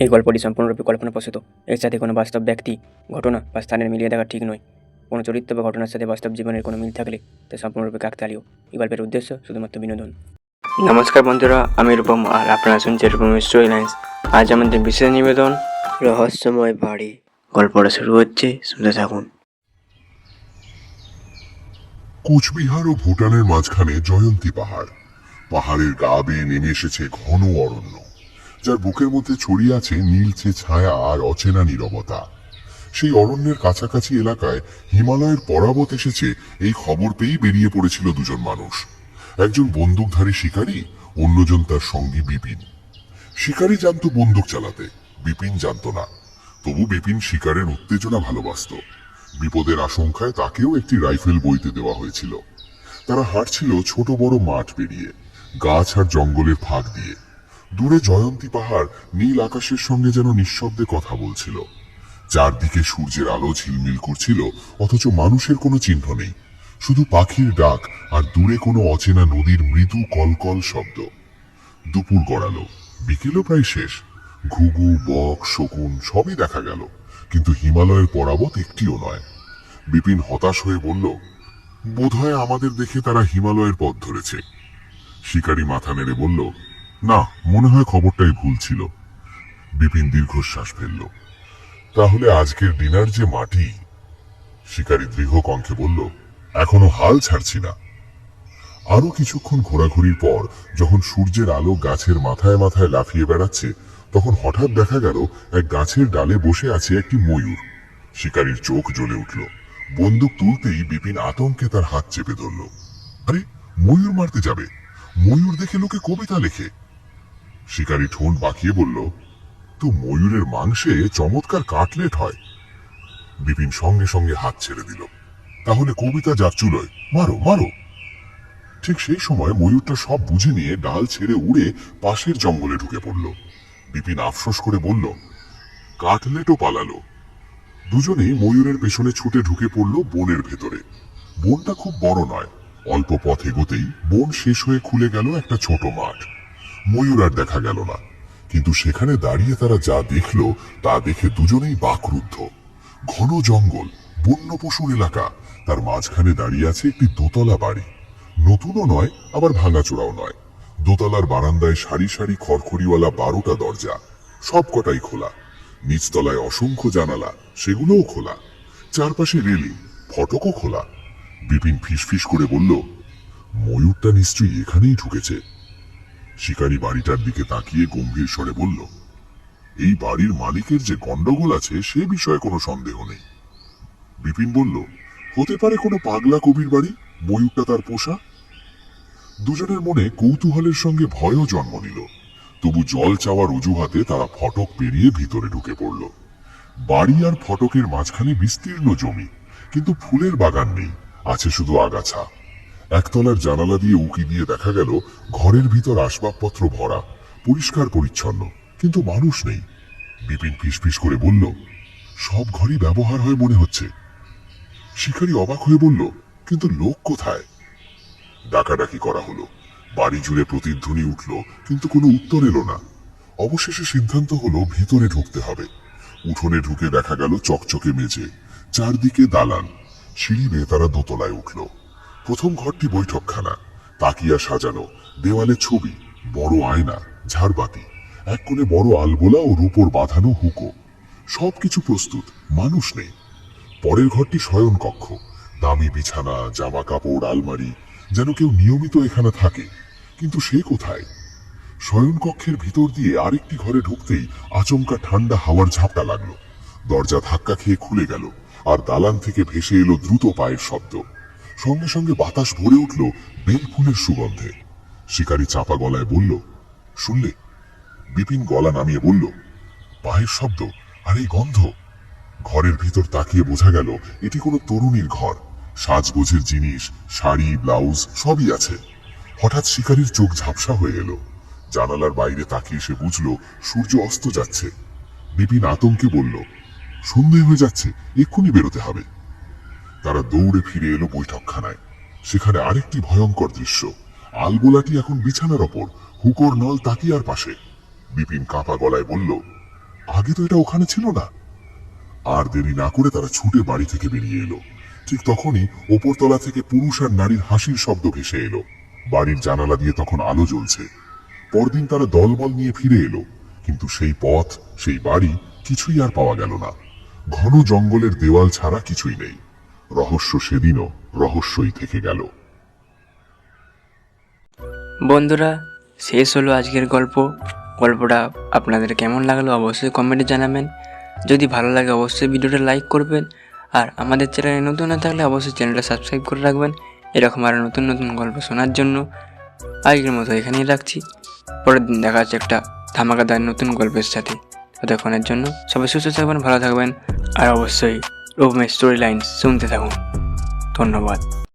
এই গল্পটি সম্পূর্ণরূপে কল্পনাপ্রসূত। এর সাথে কোনো বাস্তব ব্যক্তি, ঘটনা বা স্থানের মিলিয়ে দেখা ঠিক নয়। কোনো চরিত্র বা ঘটনার সাথে বাস্তব জীবনের কোনো মিল থাকলে তা সম্পূর্ণরূপে কাকতালীয়। এই গল্পের উদ্দেশ্য শুধুমাত্র বিনোদন। নমস্কার বন্ধুরা, আমি রূপম আর আপনারা শুনছেন রূপম স্টোরি লাইন্স। আজ আমাদের বিশেষ নিবেদন রহস্যময় বাড়ি। গল্পটা শুরু হচ্ছে, শুনতে থাকুন। কোচবিহার ও ভুটানের মাঝখানে জয়ন্তী পাহাড়। পাহাড়ের গা বেয়ে নেমে এসেছে ঘন অরণ্য, যার বুকের মধ্যে ছড়িয়ে আছে নীলচে ছায়া আর অচেনা নীরবতা। সেই অরণ্যের কাছাকাছি এলাকায় হিমালয়ের পরাবত এসেছে, এই খবর পেয়েই বেরিয়ে পড়েছিল দুজন মানুষ। একজন বন্দুকধারী শিকারী, অন্যজন তার সঙ্গী বিপিন। শিকারী জানতো বন্দুক চালাতে, বিপিন জানতো না। তবু বিপিন শিকারের উত্তেজনা ভালোবাসত। বিপদের আশঙ্কায় তাকেও একটি রাইফেল বইতে দেওয়া হয়েছিল। তারা হাঁটছিল ছোট বড় মাঠ পেরিয়ে, গাছ আর জঙ্গলের ফাঁক দিয়ে। দূরে জয়ন্তী পাহাড় নীল আকাশের সঙ্গে যেন নিঃশব্দে কথা বলছিল। চারদিকে সূর্যের আলো ঝিলমিল করছিল, অথচ মানুষের কোনো চিহ্ন নেই। শুধু পাখির ডাক আর দূরে কোনো অচেনা নদীর মৃদু কলকল শব্দ। দুপুর গড়ালো, বিকেলও প্রায় শেষ। ঘুঘু, বক, শকুন সবই দেখা গেল, কিন্তু হিমালয়ের পরাবত একটিও নয়। বিপিন হতাশ হয়ে বলল, বোধহয় আমাদের দেখে তারা হিমালয়ের পথ ধরেছে। শিকারী মাথা নেড়ে বলল, না, মনে হয় খবরটাই ভুল ছিল। বিপিন দীর্ঘশ্বাস ফেলল। তাহলে আজকের ডিনার যে মাটি। শিকারী দৃঢ় কণ্ঠে বলল, এখনো হাল ছাড়ছি না। আরো কিছুক্ষণ ঘোরাঘুরির পর যখন সূর্যের আলো গাছের মাথায় মাথায় লাফিয়ে বেড়াচ্ছে, তখন হঠাৎ দেখা গেল এক গাছের ডালে বসে আছে একটি ময়ূর। শিকারীর চোখ জ্বলে উঠল। বন্দুক তুলতেই বিপিন আতঙ্কে তার হাত চেপে ধরল। আরে, ময়ূর মারতে যাবে? ময়ূর দেখে লোকে কবিতা লেখে। শিকারী ঠোঁট বাঁকিয়ে বলল, তো ময়ূরের মাংসে চমৎকার কাটলেট হয়। বিপিন সঙ্গে সঙ্গে হাত ছেড়ে দিল। তাহলে কবিতা যাক চুলোয়, মারো মারো। ঠিক সেই সময় ময়ূরটা সব বুঝে নিয়ে ডাল ছেড়ে উড়ে পাশের জঙ্গলে ঢুকে পড়ল। বিপিন আফসোস করে বলল, কাটলেটও পালালো। দুজনেই ময়ূরের পেছনে ছুটে ঢুকে পড়ল বনের ভেতরে। বনটা খুব বড় নয়। অল্প পথ এগোতেই বন শেষ হয়ে খুলে গেল একটা ছোট মাঠ। ময়ূর আর দেখা গেল না, কিন্তু সেখানে দাঁড়িয়ে তারা যা দেখল তা দেখে দুজনেই বাকরুদ্ধ। ঘন জঙ্গল, বন্য পশুর এলাকা, তার মাঝখানে দাঁড়িয়ে আছে একটি দোতলা বাড়ি। নতুনও নয়, আবার ভাঙাচোরাও নয়। দোতলার বারান্দায় সারি সারি খড়খড়িওয়ালা 12টা দরজা, সব কটাই খোলা। নিচতলায় অসংখ্য জানালা, সেগুলোও খোলা। চারপাশে রেলিং, ফটকও খোলা। বিপিন ফিসফিস করে বলল, ময়ূরটা নিশ্চয়ই এখানেই ঢুকেছে। শিকারী বাড়িটার দিকে তাকিয়ে গম্ভীর স্বরে বলল, এই বাড়ির মালিকের যে গন্ডগোল আছে সে বিষয়ে কোনো সন্দেহ নেই। বিপিন বলল, হতে পারে কোনো পাগলা কবির বাড়ি, ময়ূরটা তার পোষা। দুজনের মনে কৌতূহলের সঙ্গে ভয়ও জন্ম নিল। তবু জল চাওয়ার অজুহাতে তারা ফটক পেরিয়ে ভিতরে ঢুকে পড়ল। বাড়ি আর ফটকের মাঝখানে বিস্তীর্ণ জমি, কিন্তু ফুলের বাগান নেই, আছে শুধু আগাছা। একতলার জানালা দিয়ে উকি দিয়ে দেখা গেল ঘরের ভিতর আসবাবপত্র ভরা, পরিষ্কার পরিচ্ছন্ন, কিন্তু মানুষ নেই। বিপিন ফিসফিস করে বলল, সব ঘরই ব্যবহার হয় মনে হচ্ছে। শিকারী অবাক হয়ে বলল, কিন্তু লোক কোথায়? ডাকাডাকি করা হলো, বাড়ি জুড়ে প্রতিধ্বনি উঠল, কিন্তু কোনো উত্তর এলো না। অবশেষে সিদ্ধান্ত হলো ভিতরে ঢুকতে হবে। উঠোনে ঢুকে দেখা গেল চকচকে মেঝে, চারদিকে দালান। সিঁড়ি বেয়ে তারা দোতলায় উঠল। প্রথম ঘরটি বৈঠকখানা, তাকিয়া সাজানো, দেওয়ালে ছবি, বড় আয়না, ঝাড়বাতি, এক কোণে বড় আলবোলা ও রূপোর বাঁধানো হুকো। সবকিছু প্রস্তুত, মানুষ নেই। পরের ঘরটি শয়ন কক্ষ, দামি বিছানা, জামা কাপড়, আলমারি, যেন কেউ নিয়মিত এখানে থাকে, কিন্তু সে কোথায়? শয়ন কক্ষের ভিতর দিয়ে আরেকটি ঘরে ঢুকতেই আচমকা ঠান্ডা হাওয়ার ঝাপটা লাগলো। দরজা ধাক্কা খেয়ে খুলে গেল, আর দালান থেকে ভেসে এলো দ্রুত পায়ের শব্দ। সঙ্গে সঙ্গে বাতাস ভরে উঠল বেল ফুলের সুগন্ধে। শিকারী চাপা গলায় বলল, শুনলে? বিপিন গলা নামিয়ে বলল, পায়ের শব্দ আর এই গন্ধ। ঘরের ভিতর তাকিয়ে বোঝা গেল এটি কোনো তরুণীর ঘর। সাজগোজের জিনিস, শাড়ি, ব্লাউজ সবই আছে। হঠাৎ শিকারীর চোখ ঝাপসা হয়ে এলো। জানালার বাইরে তাকিয়ে সে বুঝল সূর্য অস্ত যাচ্ছে। বিপিন আতঙ্কে বলল, সন্ধে হয়ে যাচ্ছে, এক্ষুনি বেরোতে হবে। তারা দৌড়ে ফিরে এলো বৈঠকখানায়। সেখানে আরেকটি ভয়ঙ্কর দৃশ্য। আলবোলাটি এখন বিছানার ওপর, হুকোর নল তাকিয়ার পাশে। বিপিন কাঁপা গলায় বলল, আগে তো এটা ওখানে ছিল না। আর দেরি না করে তারা ছুটে বাড়ি থেকে বেরিয়ে এলো। ঠিক তখনই ওপরতলা থেকে পুরুষ আর নারীর হাসির শব্দ ভেসে এলো। বাড়ির জানালা দিয়ে তখন আলো জ্বলছে। পরদিন তারা দলবল নিয়ে ফিরে এলো, কিন্তু সেই পথ, সেই বাড়ি কিছুই আর পাওয়া গেল না। ঘন জঙ্গলের দেওয়াল ছাড়া কিছুই নেই। রহস্য সেদিনও রহস্যই থেকে গেল। বন্ধুরা, শেষ হলো আজকের গল্প। গল্পটা আপনাদের কেমন লাগলো অবশ্যই কমেন্টে জানাবেন। যদি ভালো লাগে অবশ্যই ভিডিওটা লাইক করবেন। আর আমাদের চ্যানেলে নতুন না থাকলে অবশ্যই চ্যানেলটা সাবস্ক্রাইব করে রাখবেন এরকম আরও নতুন নতুন গল্প শোনার জন্য। আজকের মতো এখানেই রাখছি। পরের দিন দেখা যাচ্ছে একটা ধামাকাদার নতুন গল্পের সাথে। ততক্ষণের জন্য সবাই সুস্থ থাকবেন, ভালো থাকবেন, আর অবশ্যই রূপমের স্টোরি লাইন শুনতে থাকুন। ধন্যবাদ।